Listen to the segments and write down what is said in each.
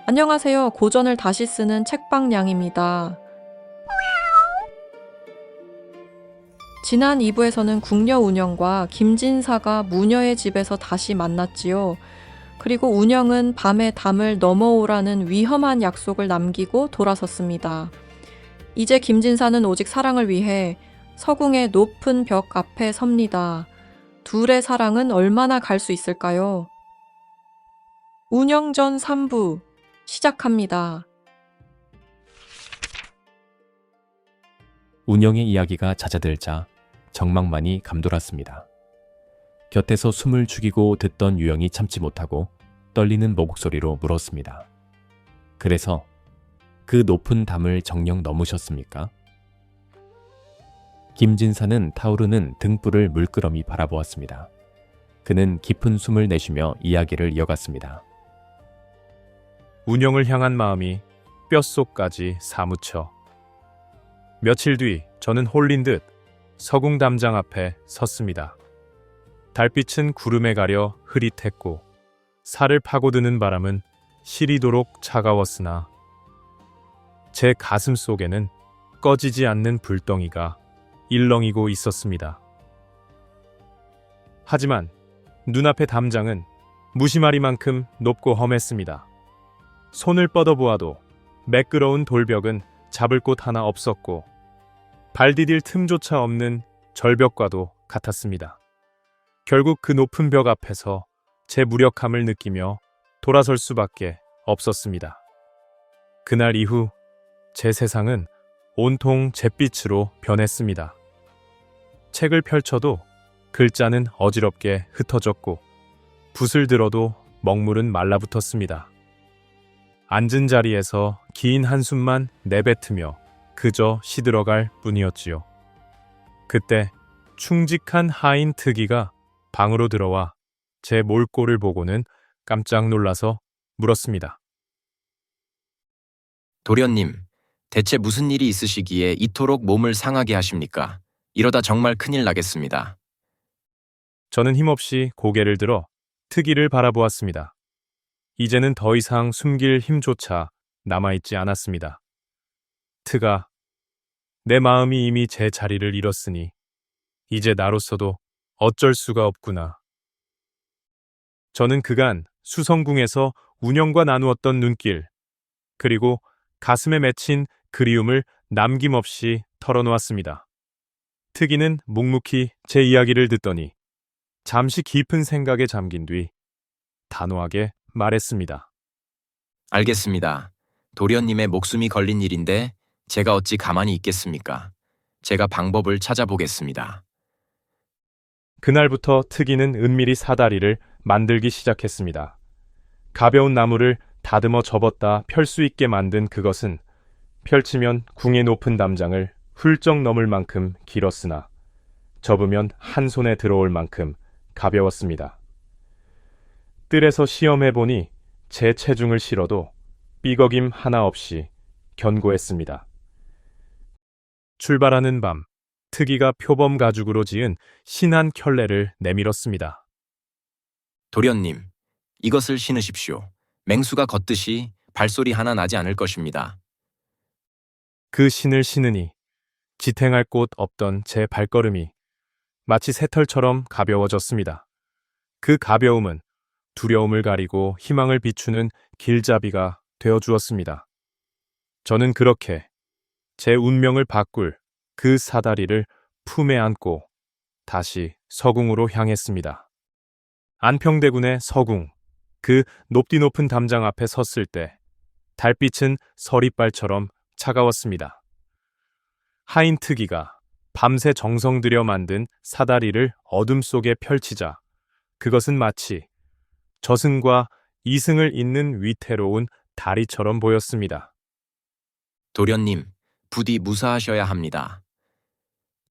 안녕하세요. 고전을 다시 쓰는 책방냥입니다. 지난 2부에서는 궁녀 운영과 김진사가 무녀의 집에서 다시 만났지요. 그리고 운영은 밤에 담을 넘어오라는 위험한 약속을 남기고 돌아섰습니다. 이제 김진사는 오직 사랑을 위해 서궁의 높은 벽 앞에 섭니다. 둘의 사랑은 얼마나 갈 수 있을까요? 운영전 3부 시작합니다. 운영의 이야기가 잦아들자 정막만이 감돌았습니다. 곁에서 숨을 죽이고 듣던 유영이 참지 못하고 떨리는 목소리로 물었습니다. 그래서 그 높은 담을 정녕 넘으셨습니까? 김진사는 타오르는 등불을 물끄러미 바라보았습니다. 그는 깊은 숨을 내쉬며 이야기를 이어갔습니다. 운영을 향한 마음이 뼛속까지 사무쳐. 며칠 뒤 저는 홀린 듯 서궁 담장 앞에 섰습니다. 달빛은 구름에 가려 흐릿했고 살을 파고드는 바람은 시리도록 차가웠으나 제 가슴 속에는 꺼지지 않는 불덩이가 일렁이고 있었습니다. 하지만 눈앞의 담장은 무심하리만큼 높고 험했습니다. 손을 뻗어보아도 매끄러운 돌벽은 잡을 곳 하나 없었고 발 디딜 틈조차 없는 절벽과도 같았습니다. 결국 그 높은 벽 앞에서 제 무력함을 느끼며 돌아설 수밖에 없었습니다. 그날 이후 제 세상은 온통 잿빛으로 변했습니다. 책을 펼쳐도 글자는 어지럽게 흩어졌고 붓을 들어도 먹물은 말라붙었습니다. 앉은 자리에서 긴 한숨만 내뱉으며 그저 시들어갈 뿐이었지요. 그때 충직한 하인 특이가 방으로 들어와 제 몰골을 보고는 깜짝 놀라서 물었습니다. 도련님, 대체 무슨 일이 있으시기에 이토록 몸을 상하게 하십니까? 이러다 정말 큰일 나겠습니다. 저는 힘없이 고개를 들어 특이를 바라보았습니다. 이제는 더 이상 숨길 힘조차 남아있지 않았습니다. 트가, 내 마음이 이미 제 자리를 잃었으니 이제 나로서도 어쩔 수가 없구나. 저는 그간 수성궁에서 운영과 나누었던 눈길, 그리고 가슴에 맺힌 그리움을 남김없이 털어놓았습니다. 특이는 묵묵히 제 이야기를 듣더니 잠시 깊은 생각에 잠긴 뒤 단호하게 말했습니다. 알겠습니다. 도련님의 목숨이 걸린 일인데 제가 어찌 가만히 있겠습니까? 제가 방법을 찾아보겠습니다. 그날부터 특이는 은밀히 사다리를 만들기 시작했습니다. 가벼운 나무를 다듬어 접었다 펼 수 있게 만든 그것은 펼치면 궁의 높은 담장을 훌쩍 넘을 만큼 길었으나 접으면 한 손에 들어올 만큼 가벼웠습니다. 뜰에서 시험해보니 제 체중을 실어도 삐걱임 하나 없이 견고했습니다. 출발하는 밤, 특이가 표범 가죽으로 지은 신한 켤레를 내밀었습니다. 도련님, 이것을 신으십시오. 맹수가 걷듯이 발소리 하나 나지 않을 것입니다. 그 신을 신으니 지탱할 곳 없던 제 발걸음이 마치 새털처럼 가벼워졌습니다. 그 가벼움은 두려움을 가리고 희망을 비추는 길잡이가 되어주었습니다. 저는 그렇게 제 운명을 바꿀 그 사다리를 품에 안고 다시 서궁으로 향했습니다. 안평대군의 서궁, 그 높디 높은 담장 앞에 섰을 때 달빛은 서리빨처럼 차가웠습니다. 하인 특이가 밤새 정성 들여 만든 사다리를 어둠 속에 펼치자 그것은 마치 저승과 이승을 잇는 위태로운 다리처럼 보였습니다. 도련님, 부디 무사하셔야 합니다.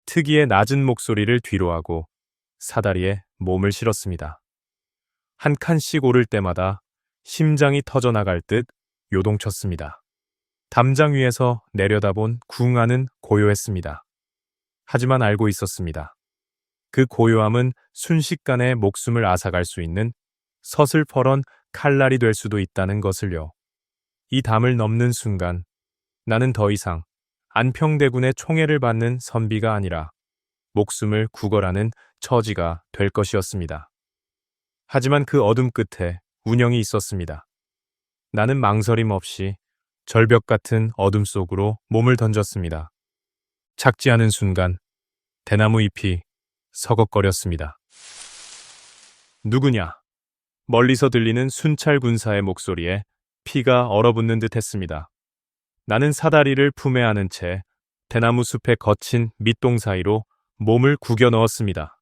특이의 낮은 목소리를 뒤로하고 사다리에 몸을 실었습니다. 한 칸씩 오를 때마다 심장이 터져나갈 듯 요동쳤습니다. 담장 위에서 내려다본 궁안은 고요했습니다. 하지만 알고 있었습니다. 그 고요함은 순식간에 목숨을 앗아갈 수 있는 서슬퍼런 칼날이 될 수도 있다는 것을요. 이 담을 넘는 순간 나는 더 이상 안평대군의 총애를 받는 선비가 아니라 목숨을 구걸하는 처지가 될 것이었습니다. 하지만 그 어둠 끝에 운영이 있었습니다. 나는 망설임 없이 절벽 같은 어둠 속으로 몸을 던졌습니다. 착지 않은 순간 대나무 잎이 서걱거렸습니다. 누구냐? 멀리서 들리는 순찰 군사의 목소리에 피가 얼어붙는 듯 했습니다. 나는 사다리를 품에 안은 채 대나무 숲의 거친 밑동 사이로 몸을 구겨 넣었습니다.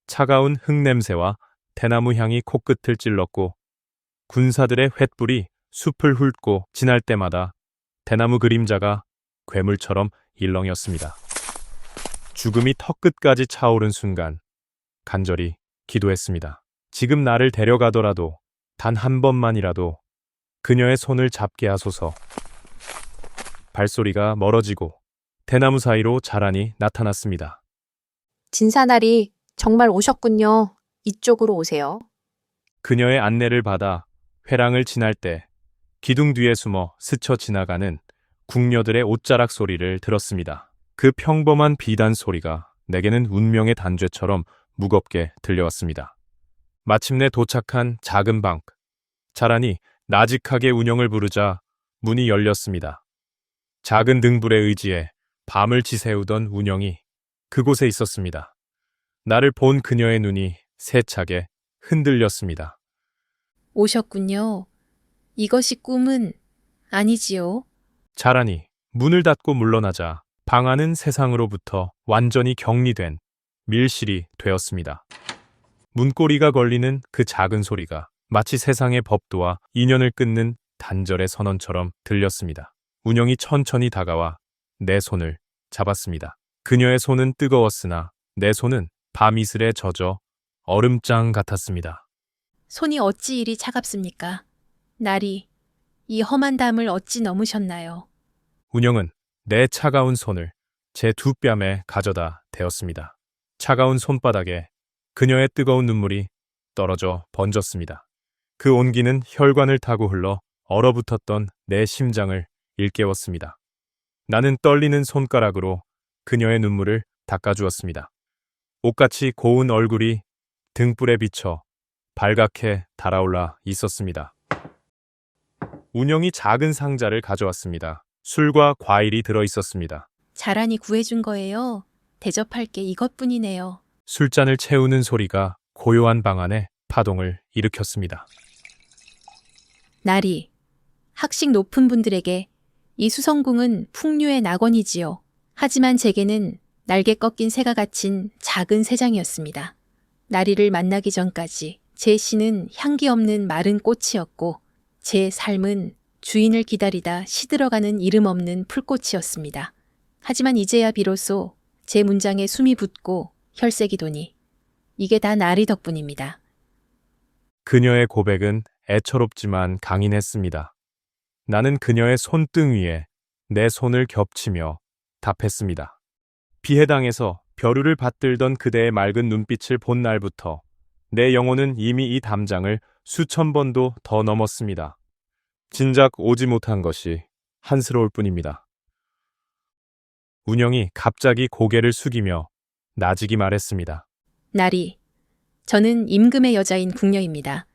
차가운 흙냄새와 대나무 향이 코끝을 찔렀고 군사들의 횃불이 숲을 훑고 지날 때마다 대나무 그림자가 괴물처럼 일렁였습니다. 죽음이 턱끝까지 차오른 순간 간절히 기도했습니다. 지금 나를 데려가더라도 단 한 번만이라도 그녀의 손을 잡게 하소서. 발소리가 멀어지고 대나무 사이로 자란이 나타났습니다. 진사나리 정말 오셨군요. 이쪽으로 오세요. 그녀의 안내를 받아 회랑을 지날 때 기둥 뒤에 숨어 스쳐 지나가는 궁녀들의 옷자락 소리를 들었습니다. 그 평범한 비단 소리가 내게는 운명의 단죄처럼 무겁게 들려왔습니다. 마침내 도착한 작은 방. 자란이 나직하게 운영을 부르자 문이 열렸습니다. 작은 등불에 의지해 밤을 지새우던 운영이 그곳에 있었습니다. 나를 본 그녀의 눈이 세차게 흔들렸습니다. 오셨군요. 이것이 꿈은 아니지요. 자란이 문을 닫고 물러나자 방 안은 세상으로부터 완전히 격리된 밀실이 되었습니다. 문고리가 걸리는 그 작은 소리가 마치 세상의 법도와 인연을 끊는 단절의 선언처럼 들렸습니다. 운영이 천천히 다가와 내 손을 잡았습니다. 그녀의 손은 뜨거웠으나 내 손은 밤이슬에 젖어 얼음장 같았습니다. 손이 어찌 이리 차갑습니까? 날이 이 험한 담을 어찌 넘으셨나요? 운영은 내 차가운 손을 제 두 뺨에 가져다 대었습니다. 차가운 손바닥에 그녀의 뜨거운 눈물이 떨어져 번졌습니다. 그 온기는 혈관을 타고 흘러 얼어붙었던 내 심장을 일깨웠습니다. 나는 떨리는 손가락으로 그녀의 눈물을 닦아주었습니다. 옷같이 고운 얼굴이 등불에 비쳐 발갛게 달아올라 있었습니다. 운영이 작은 상자를 가져왔습니다. 술과 과일이 들어 있었습니다. 자란이 구해준 거예요. 대접할 게 이것뿐이네요. 술잔을 채우는 소리가 고요한 방 안에 파동을 일으켰습니다. 날이 학식 높은 분들에게 이 수성궁은 풍류의 낙원이지요. 하지만 제게는 날개 꺾인 새가 갇힌 작은 새장이었습니다. 나리를 만나기 전까지 제 씨는 향기 없는 마른 꽃이었고 제 삶은 주인을 기다리다 시들어가는 이름 없는 풀꽃이었습니다. 하지만 이제야 비로소 제 문장에 숨이 붙고 혈색이 도니 이게 다 나리 덕분입니다. 그녀의 고백은 애처롭지만 강인했습니다. 나는 그녀의 손등 위에 내 손을 겹치며 답했습니다. 비해당에서 벼루를 받들던 그대의 맑은 눈빛을 본 날부터 내 영혼은 이미 이 담장을 수천 번도 더 넘었습니다. 진작 오지 못한 것이 한스러울 뿐입니다. 운영이 갑자기 고개를 숙이며 나직이 말했습니다. 나리, 저는 임금의 여자인 궁녀입니다.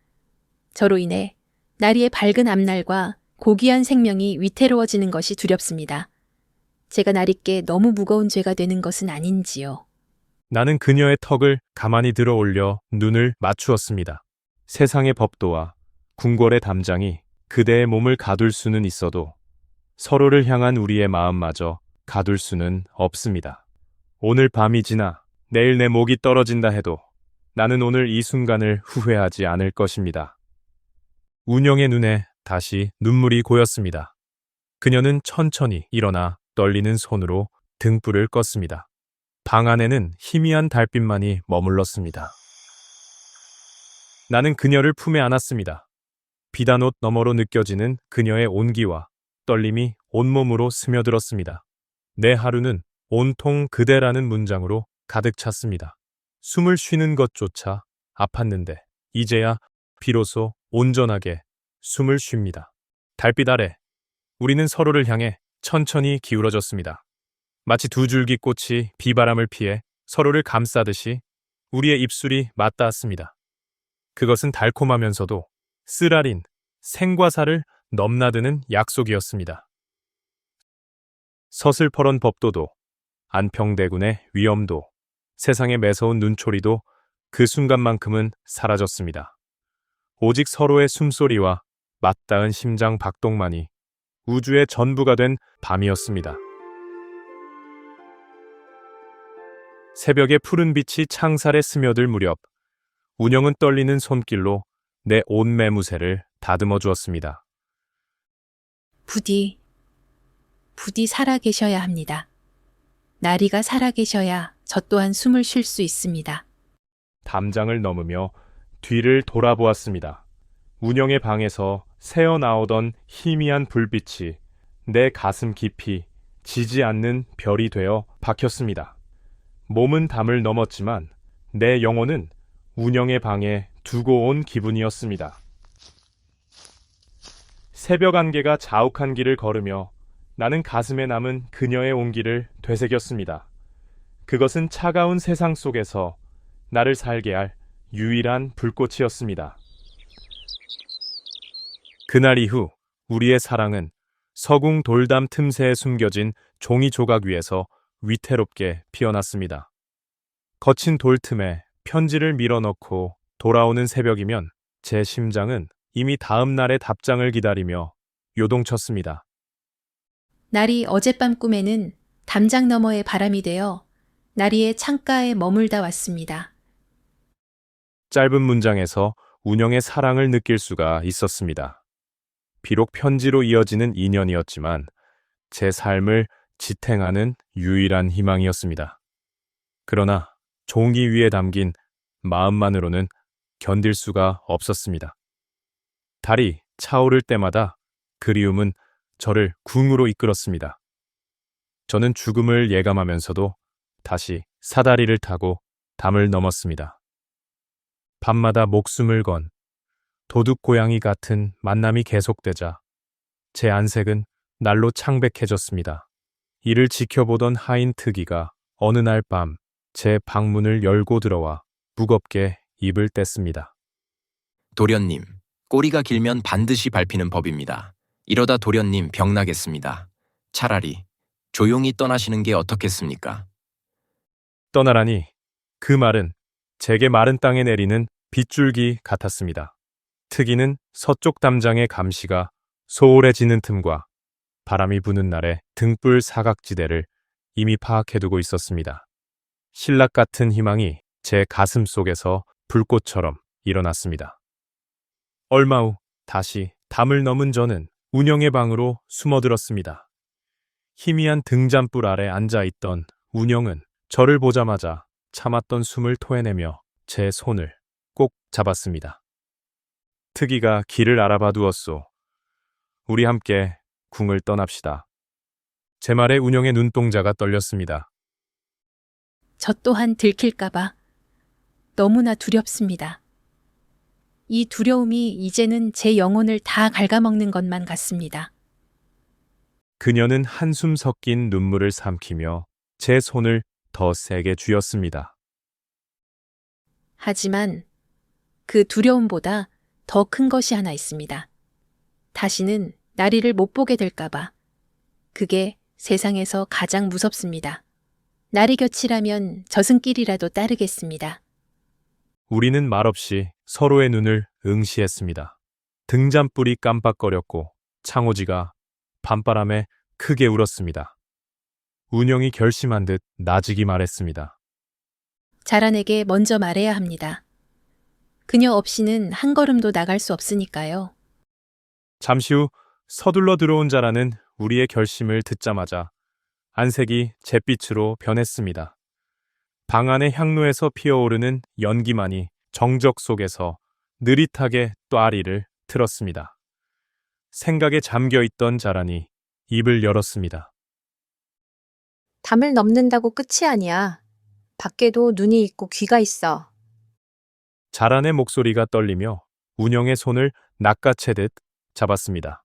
저로 인해 나리의 밝은 앞날과 고귀한 생명이 위태로워지는 것이 두렵습니다. 제가 나리께 너무 무거운 죄가 되는 것은 아닌지요. 나는 그녀의 턱을 가만히 들어 올려 눈을 맞추었습니다. 세상의 법도와 궁궐의 담장이 그대의 몸을 가둘 수는 있어도 서로를 향한 우리의 마음마저 가둘 수는 없습니다. 오늘 밤이 지나 내일 내 목이 떨어진다 해도 나는 오늘 이 순간을 후회하지 않을 것입니다. 운영의 눈에 다시 눈물이 고였습니다. 그녀는 천천히 일어나 떨리는 손으로 등불을 껐습니다. 방 안에는 희미한 달빛만이 머물렀습니다. 나는 그녀를 품에 안았습니다. 비단옷 너머로 느껴지는 그녀의 온기와 떨림이 온몸으로 스며들었습니다. 내 하루는 온통 그대라는 문장으로 가득 찼습니다. 숨을 쉬는 것조차 아팠는데 이제야 비로소 온전하게 숨을 쉽니다. 달빛 아래 우리는 서로를 향해 천천히 기울어졌습니다. 마치 두 줄기 꽃이 비바람을 피해 서로를 감싸듯이 우리의 입술이 맞닿았습니다. 그것은 달콤하면서도 쓰라린 생과 사를 넘나드는 약속이었습니다. 서슬퍼런 법도도, 안평대군의 위엄도, 세상의 매서운 눈초리도 그 순간만큼은 사라졌습니다. 오직 서로의 숨소리와 맞닿은 심장 박동만이 우주의 전부가 된 밤이었습니다. 새벽의 푸른 빛이 창살에 스며들 무렵 운영은 떨리는 손길로 내 온 매무새를 다듬어 주었습니다. 부디 살아계셔야 합니다. 나리가 살아계셔야 저 또한 숨을 쉴 수 있습니다. 담장을 넘으며 뒤를 돌아보았습니다. 운영의 방에서 새어나오던 희미한 불빛이 내 가슴 깊이 지지 않는 별이 되어 박혔습니다. 몸은 담을 넘었지만 내 영혼은 운영의 방에 두고 온 기분이었습니다. 새벽 안개가 자욱한 길을 걸으며 나는 가슴에 남은 그녀의 온기를 되새겼습니다. 그것은 차가운 세상 속에서 나를 살게 할 유일한 불꽃이었습니다. 그날 이후 우리의 사랑은 서궁 돌담 틈새에 숨겨진 종이 조각 위에서 위태롭게 피어났습니다. 거친 돌 틈에 편지를 밀어넣고 돌아오는 새벽이면 제 심장은 이미 다음 날의 답장을 기다리며 요동쳤습니다. 나리 어젯밤 꿈에는 담장 너머의 바람이 되어 나리의 창가에 머물다 왔습니다. 짧은 문장에서 운영의 사랑을 느낄 수가 있었습니다. 비록 편지로 이어지는 인연이었지만 제 삶을 지탱하는 유일한 희망이었습니다. 그러나 종이 위에 담긴 마음만으로는 견딜 수가 없었습니다. 달이 차오를 때마다 그리움은 저를 궁으로 이끌었습니다. 저는 죽음을 예감하면서도 다시 사다리를 타고 담을 넘었습니다. 밤마다 목숨을 건 도둑 고양이 같은 만남이 계속되자 제 안색은 날로 창백해졌습니다. 이를 지켜보던 하인 특이가 어느 날 밤 제 방문을 열고 들어와 무겁게 입을 뗐습니다. 도련님, 꼬리가 길면 반드시 밟히는 법입니다. 이러다 도련님 병나겠습니다. 차라리 조용히 떠나시는 게 어떻겠습니까? 떠나라니 그 말은 제게 마른 땅에 내리는 빗줄기 같았습니다. 특이는 서쪽 담장의 감시가 소홀해지는 틈과 바람이 부는 날의 등불 사각지대를 이미 파악해두고 있었습니다. 신락 같은 희망이 제 가슴 속에서 불꽃처럼 일어났습니다. 얼마 후 다시 담을 넘은 저는 운영의 방으로 숨어들었습니다. 희미한 등잔불 아래 앉아있던 운영은 저를 보자마자 참았던 숨을 토해내며 제 손을 꼭 잡았습니다. 특이가 길을 알아봐 두었소. 우리 함께 궁을 떠납시다. 제 말에 운영의 눈동자가 떨렸습니다. 저 또한 들킬까봐 너무나 두렵습니다. 이 두려움이 이제는 제 영혼을 다 갉아먹는 것만 같습니다. 그녀는 한숨 섞인 눈물을 삼키며 제 손을 더 세게 쥐었습니다. 하지만 그 두려움보다 더 큰 것이 하나 있습니다. 다시는 나리를 못 보게 될까봐. 그게 세상에서 가장 무섭습니다. 나리 곁이라면 저승길이라도 따르겠습니다. 우리는 말없이 서로의 눈을 응시했습니다. 등잔불이 깜빡거렸고 창호지가 밤바람에 크게 울었습니다. 운영이 결심한 듯 나직이 말했습니다. 자란에게 먼저 말해야 합니다. 그녀 없이는 한 걸음도 나갈 수 없으니까요. 잠시 후 서둘러 들어온 자라는 우리의 결심을 듣자마자 안색이 잿빛으로 변했습니다. 방 안의 향로에서 피어오르는 연기만이 정적 속에서 느릿하게 또아리를 틀었습니다. 생각에 잠겨있던 자란이 입을 열었습니다. 담을 넘는다고 끝이 아니야. 밖에도 눈이 있고 귀가 있어. 자란의 목소리가 떨리며 운영의 손을 낚아채듯 잡았습니다.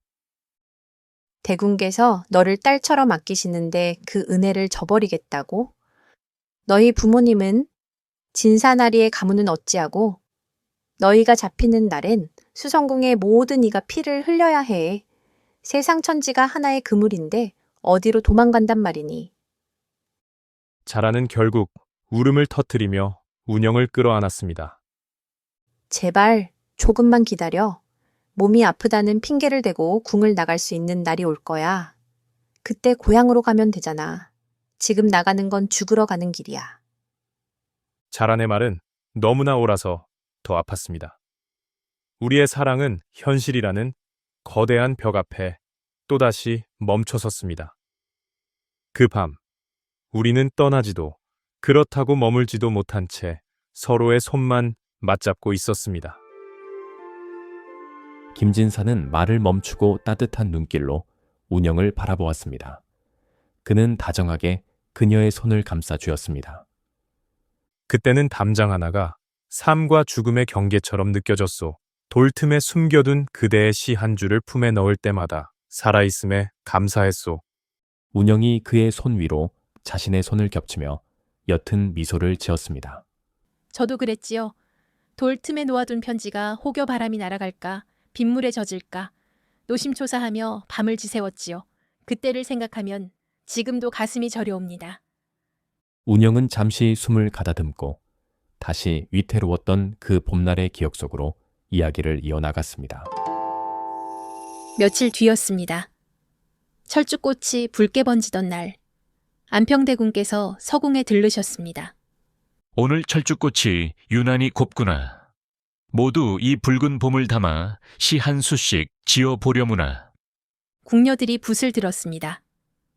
대군께서 너를 딸처럼 아끼시는데 그 은혜를 저버리겠다고? 너희 부모님은 진사나리의 가문은 어찌하고 너희가 잡히는 날엔 수성궁의 모든 이가 피를 흘려야 해. 세상 천지가 하나의 그물인데 어디로 도망간단 말이니. 자라는 결국 울음을 터뜨리며 운영을 끌어안았습니다. 제발 조금만 기다려. 몸이 아프다는 핑계를 대고 궁을 나갈 수 있는 날이 올 거야. 그때 고향으로 가면 되잖아. 지금 나가는 건 죽으러 가는 길이야. 자란의 말은 너무나 옳아서 더 아팠습니다. 우리의 사랑은 현실이라는 거대한 벽 앞에 또다시 멈춰섰습니다. 그 밤, 우리는 떠나지도 그렇다고 머물지도 못한 채 서로의 손만 맞잡고 있었습니다. 김진사는 말을 멈추고 따뜻한 눈길로 운영을 바라보았습니다. 그는 다정하게 그녀의 손을 감싸 주었습니다. 그때는 담장 하나가 삶과 죽음의 경계처럼 느껴졌소. 돌틈에 숨겨둔 그대의 시 한 줄을 품에 넣을 때마다 살아있음에 감사했소. 운영이 그의 손 위로 자신의 손을 겹치며 옅은 미소를 지었습니다. 저도 그랬지요. 돌 틈에 놓아둔 편지가 혹여 바람이 날아갈까, 빗물에 젖을까, 노심초사하며 밤을 지새웠지요. 그때를 생각하면 지금도 가슴이 저려옵니다. 운영은 잠시 숨을 가다듬고 다시 위태로웠던 그 봄날의 기억 속으로 이야기를 이어나갔습니다. 며칠 뒤였습니다. 철쭉꽃이 붉게 번지던 날, 안평대군께서 서궁에 들르셨습니다. 오늘 철쭉꽃이 유난히 곱구나. 모두 이 붉은 봄을 담아 시 한 수씩 지어 보려무나. 궁녀들이 붓을 들었습니다.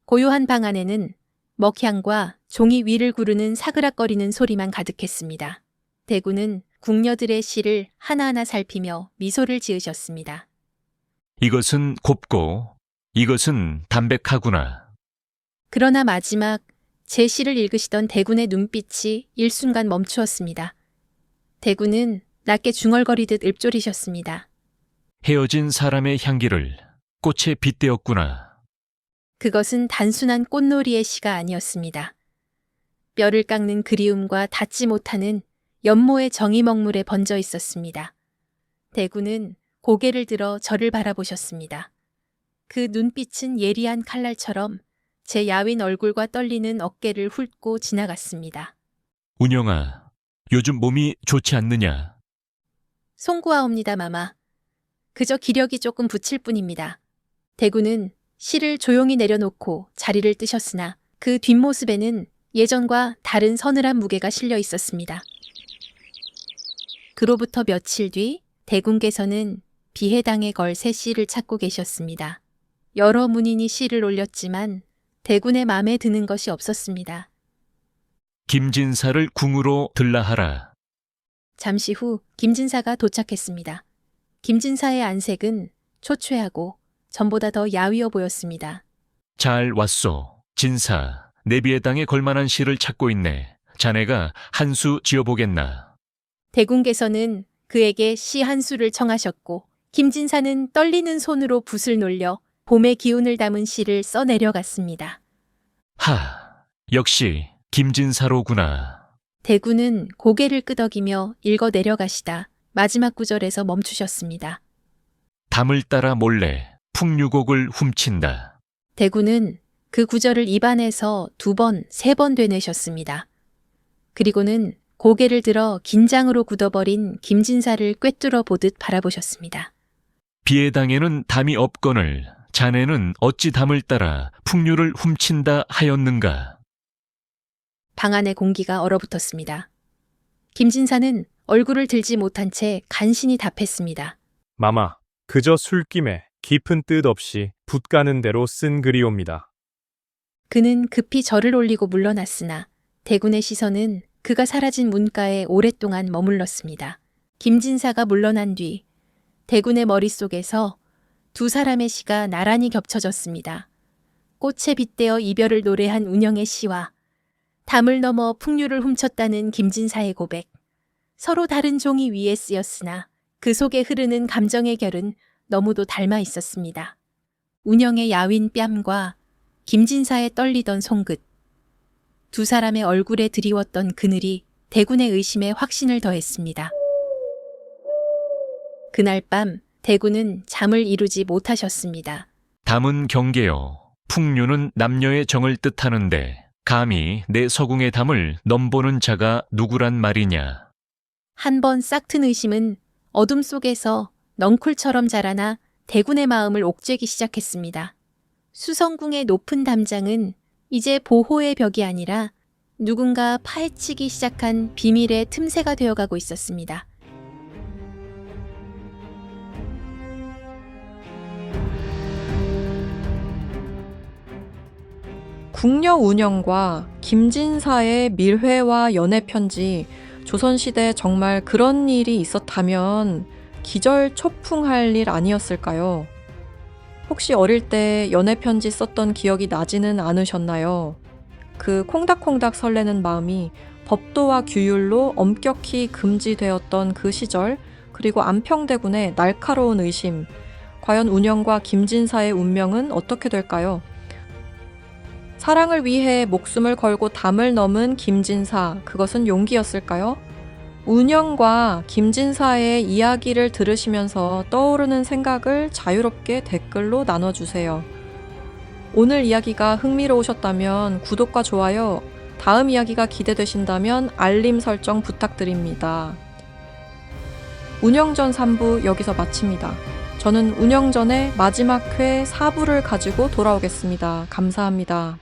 고요한 방 안에는 먹향과 종이 위를 구르는 사그락거리는 소리만 가득했습니다. 대군은 궁녀들의 시를 하나하나 살피며 미소를 지으셨습니다. 이것은 곱고 이것은 담백하구나. 그러나 마지막 제 시를 읽으시던 대군의 눈빛이 일순간 멈추었습니다. 대군은 낮게 중얼거리듯 읊조리셨습니다. 헤어진 사람의 향기를 꽃에 빗대었구나. 그것은 단순한 꽃놀이의 시가 아니었습니다. 뼈를 깎는 그리움과 닿지 못하는 연모의 정이 먹물에 번져 있었습니다. 대군은 고개를 들어 저를 바라보셨습니다. 그 눈빛은 예리한 칼날처럼 제 야윈 얼굴과 떨리는 어깨를 훑고 지나갔습니다. 운영아, 요즘 몸이 좋지 않느냐? 송구하옵니다, 마마. 그저 기력이 조금 붙일 뿐입니다. 대군은 시를 조용히 내려놓고 자리를 뜨셨으나 그 뒷모습에는 예전과 다른 서늘한 무게가 실려 있었습니다. 그로부터 며칠 뒤 대군께서는 비해당에 걸 새 시를 찾고 계셨습니다. 여러 문인이 시를 올렸지만 대군의 마음에 드는 것이 없었습니다. 김진사를 궁으로 들라하라. 잠시 후 김진사가 도착했습니다. 김진사의 안색은 초췌하고 전보다 더 야위어 보였습니다. 잘 왔소. 진사, 내비의 땅에 걸만한 시를 찾고 있네. 자네가 한 수 지어보겠나? 대군께서는 그에게 시 한 수를 청하셨고 김진사는 떨리는 손으로 붓을 놀려 봄의 기운을 담은 시를 써내려갔습니다. 하, 역시 김진사로구나. 대군은 고개를 끄덕이며 읽어 내려가시다 마지막 구절에서 멈추셨습니다. 담을 따라 몰래 풍류곡을 훔친다. 대군은 그 구절을 입안에서 2번, 3번 되뇌셨습니다. 그리고는 고개를 들어 긴장으로 굳어버린 김진사를 꿰뚫어 보듯 바라보셨습니다. 비의 당에는 담이 없거늘 자네는 어찌 담을 따라 풍류를 훔친다 하였는가? 방 안의 공기가 얼어붙었습니다. 김진사는 얼굴을 들지 못한 채 간신히 답했습니다. 마마, 그저 술김에 깊은 뜻 없이 붓 가는 대로 쓴 글이옵니다. 그는 급히 절을 올리고 물러났으나 대군의 시선은 그가 사라진 문가에 오랫동안 머물렀습니다. 김진사가 물러난 뒤 대군의 머릿속에서 2 사람의 시가 나란히 겹쳐졌습니다. 꽃에 빗대어 이별을 노래한 운영의 시와 담을 넘어 풍류를 훔쳤다는 김진사의 고백. 서로 다른 종이 위에 쓰였으나 그 속에 흐르는 감정의 결은 너무도 닮아 있었습니다. 운영의 야윈 뺨과 김진사의 떨리던 손끝. 두 사람의 얼굴에 드리웠던 그늘이 대군의 의심에 확신을 더했습니다. 그날 밤 대군은 잠을 이루지 못하셨습니다. 담은 경계여. 풍류는 남녀의 정을 뜻하는데 감히 내 서궁의 담을 넘보는 자가 누구란 말이냐. 한 번 싹튼 의심은 어둠 속에서 넝쿨처럼 자라나 대군의 마음을 옥죄기 시작했습니다. 수성궁의 높은 담장은 이제 보호의 벽이 아니라 누군가 파헤치기 시작한 비밀의 틈새가 되어가고 있었습니다. 궁녀 운영과 김진사의 밀회와 연애 편지, 조선시대에 정말 그런 일이 있었다면 기절초풍할 일 아니었을까요? 혹시 어릴 때 연애 편지 썼던 기억이 나지는 않으셨나요? 그 콩닥콩닥 설레는 마음이 법도와 규율로 엄격히 금지되었던 그 시절, 그리고 안평대군의 날카로운 의심, 과연 운영과 김진사의 운명은 어떻게 될까요? 사랑을 위해 목숨을 걸고 담을 넘은 김진사, 그것은 용기였을까요? 운영과 김진사의 이야기를 들으시면서 떠오르는 생각을 자유롭게 댓글로 나눠주세요. 오늘 이야기가 흥미로우셨다면 구독과 좋아요, 다음 이야기가 기대되신다면 알림 설정 부탁드립니다. 운영전 3부 여기서 마칩니다. 저는 운영전의 마지막 회 4부를 가지고 돌아오겠습니다. 감사합니다.